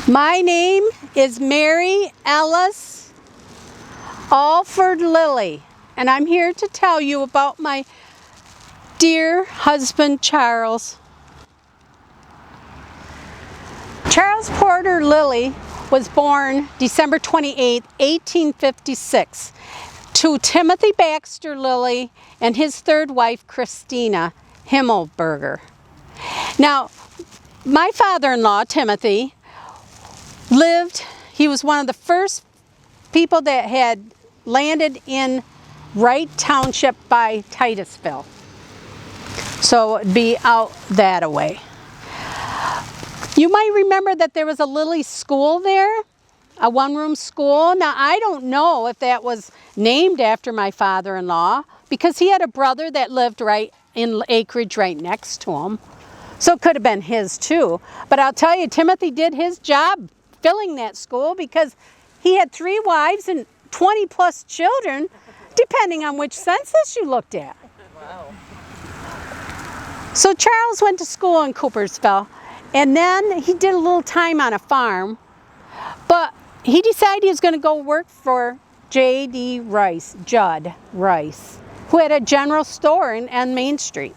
My name is Mary Lillie, and I'm here to tell you about my dear husband, Charles. Charles Porter Lillie was born December 28, 1856, to Timothy Baxter Lillie and his third wife, Christina Himmelberger. Now, my father-in-law, Timothy, he was one of the first people that had landed in Wright Township by Titusville. So it'd be out that away. You might remember that there was a Lillie school there, a one-room school. Now, I don't know if that was named after my father-in-law because he had a brother that lived right in acreage right next to him. So it could have been his too. But I'll tell you, Timothy did his job filling that school because he had 3 wives and 20 plus children, depending on which census you looked at. Wow. So Charles went to school in Coopersville, and then he did a little time on a farm, but he decided he was going to go work for Judd Rice, who had a general store on Main Street.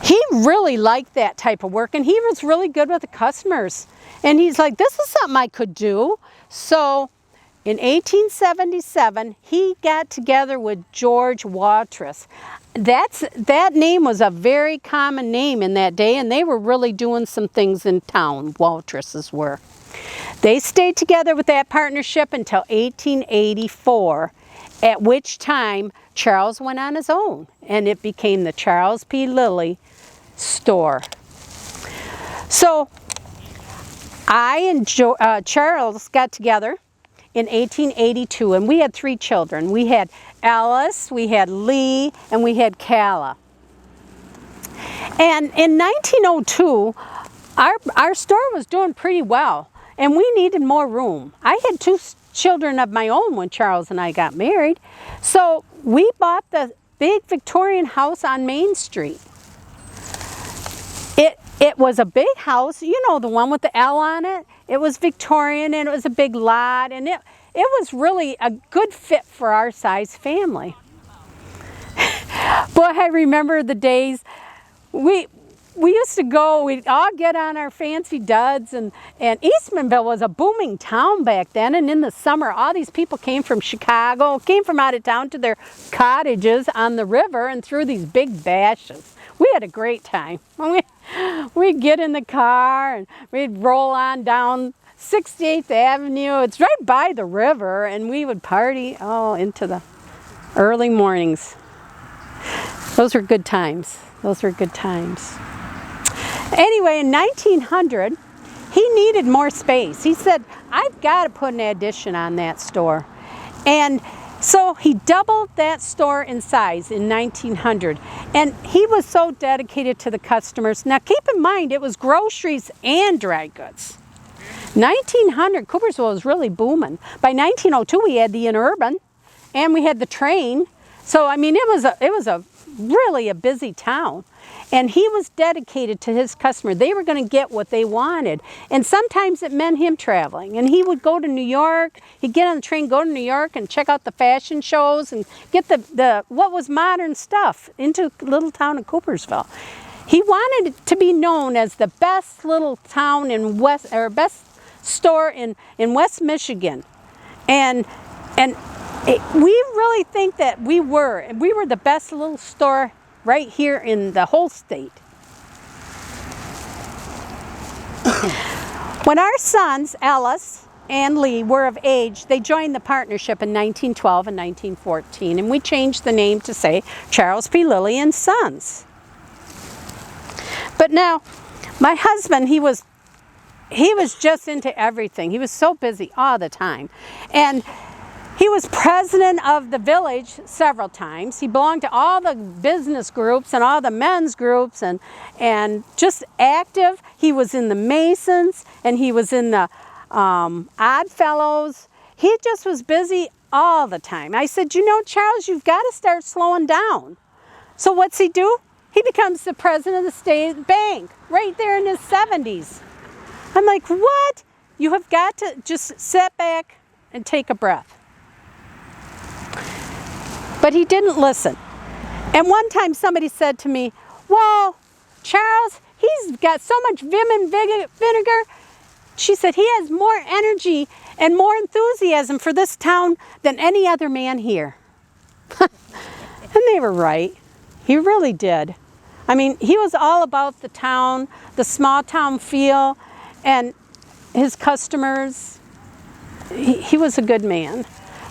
He really liked that type of work, and he was really good with the customers. And he's like, this is something I could do. So in 1877, he got together with George Watrous. That name was a very common name in that day, and they were really doing some things in town, Watrous were. They stayed together with that partnership until 1884, at which time Charles went on his own, and it became the Charles P. Lillie store. So I and Charles got together in 1882, and we had 3 children. We had Alice, we had Lee, and we had Calla. And in 1902, our store was doing pretty well, and we needed more room. I had 2 children of my own when Charles and I got married, so we bought the big Victorian house on Main Street. It was a big house, you know, the one with the L on it. It was Victorian, and it was a big lot, and it was really a good fit for our size family. Boy, I remember the days we used to go, we'd all get on our fancy duds, and Eastmanville was a booming town back then, and in the summer all these people came from Chicago, came from out of town to their cottages on the river and threw these big bashes. We had a great time. We'd get in the car and we'd roll on down 68th Avenue. It's right by the river, and we would party into the early mornings. Those were good times. Those were good times. Anyway, in 1900, he needed more space. He said, I've got to put an addition on that store. And so he doubled that store in size in 1900, and he was so dedicated to the customers. Now keep in mind, it was groceries and dry goods. 1900, Coopersville was really booming. By 1902, we had the Interurban, and we had the train. So I mean, it was really a busy town. And he was dedicated to his customer. They were going to get what they wanted. And sometimes it meant him traveling. And he would go to New York. He'd get on the train, go to New York, and check out the fashion shows and get the what was modern stuff into little town of Coopersville. He wanted it to be known as the best little town in best store in West Michigan. And we really think that we were the best little store right here in the whole state. When our sons, Alice and Lee, were of age, they joined the partnership in 1912 and 1914, and we changed the name to say Charles P. Lillie and Sons. But now, my husband, he was just into everything. He was so busy all the time. And he was president of the village several times. He belonged to all the business groups and all the men's groups, and just active. He was in the Masons, and he was in the Odd Fellows. He just was busy all the time. I said, you know, Charles, you've got to start slowing down. So what's he do? He becomes the president of the state bank right there in his 70s. I'm like, what? you have got to just sit back and take a breath. But he didn't listen. And one time somebody said to me, well, Charles, he's got so much vim and vinegar. She said, he has more energy and more enthusiasm for this town than any other man here. And they were right. He really did. I mean, he was all about the town, the small town feel, and his customers. He was a good man.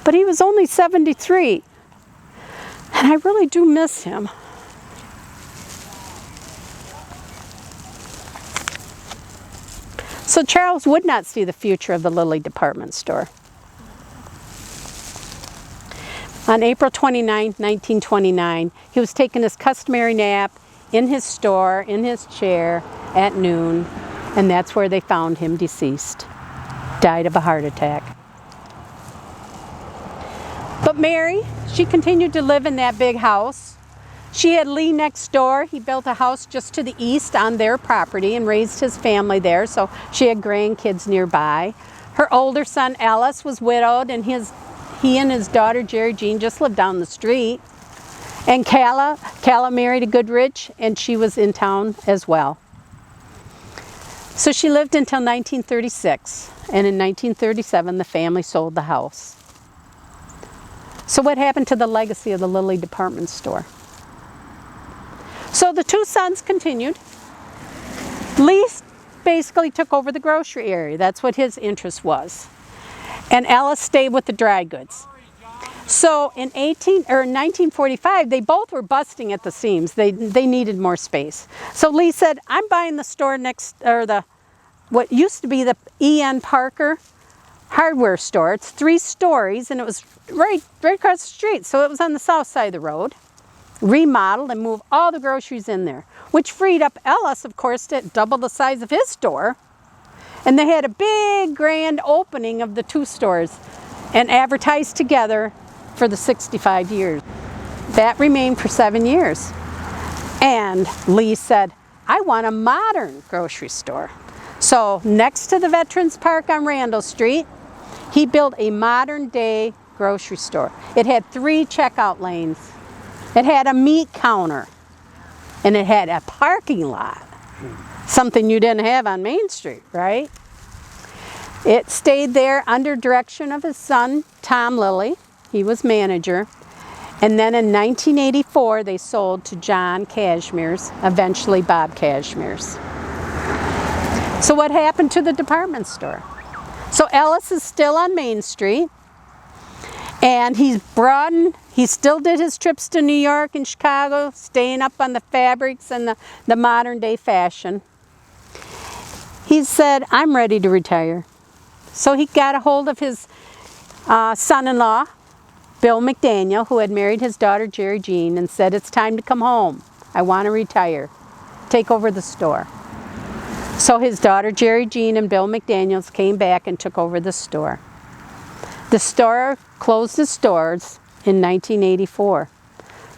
But he was only 73. And I really do miss him. So Charles would not see the future of the Lillie department store. On April 29, 1929, he was taking his customary nap in his store, in his chair, at noon, and that's where they found him deceased. Died of a heart attack. But Mary, she continued to live in that big house. She had Lee next door. He built a house just to the east on their property and raised his family there, so she had grandkids nearby. Her older son, Ellis, was widowed, and he and his daughter, Jerry Jean, just lived down the street. And Calla married a Goodrich, and she was in town as well. So she lived until 1936, and in 1937, the family sold the house. So what happened to the legacy of the Lillie department store? So the two sons continued. Lee basically took over the grocery area. That's what his interest was. And Ellis stayed with the dry goods. So in 1945, they both were busting at the seams. They needed more space. So Lee said, I'm buying the store next, or what used to be the E.N. Parker hardware store. It's 3 stories, and it was right across the street. So it was on the south side of the road. Remodeled and moved all the groceries in there, which freed up Ellis, of course, to double the size of his store. And they had a big grand opening of the 2 stores and advertised together for the 65 years. That remained for 7 years. And Lee said, I want a modern grocery store. So next to the Veterans Park on Randall Street, he built a modern day grocery store. It had 3 checkout lanes. It had a meat counter. And it had a parking lot. Something you didn't have on Main Street, right? It stayed there under direction of his son, Tom Lillie. He was manager. And then in 1984, they sold to John Cashmere's, eventually Bob Cashmere's. So what happened to the department store? So Ellis is still on Main Street. And he's broadened. He still did his trips to New York and Chicago, staying up on the fabrics and the modern day fashion. He said, I'm ready to retire. So he got a hold of his son-in-law, Bill McDaniel, who had married his daughter Jerry Jean, and said, it's time to come home. I want to retire. Take over the store. So his daughter Jerry Jean and Bill McDaniels came back and took over the store. The store closed its doors in 1984,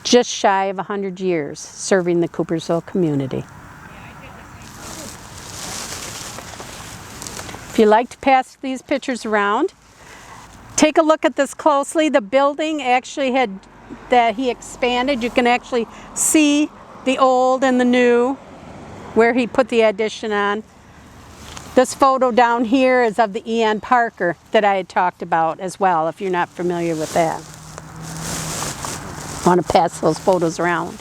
just shy of 100 years serving the Coopersville community. If you like to pass these pictures around, take a look at this closely. The building actually that he expanded. You can actually see the old and the new, where he put the addition on. This photo down here is of the E.N. Parker that I had talked about as well, if you're not familiar with that. I want to pass those photos around.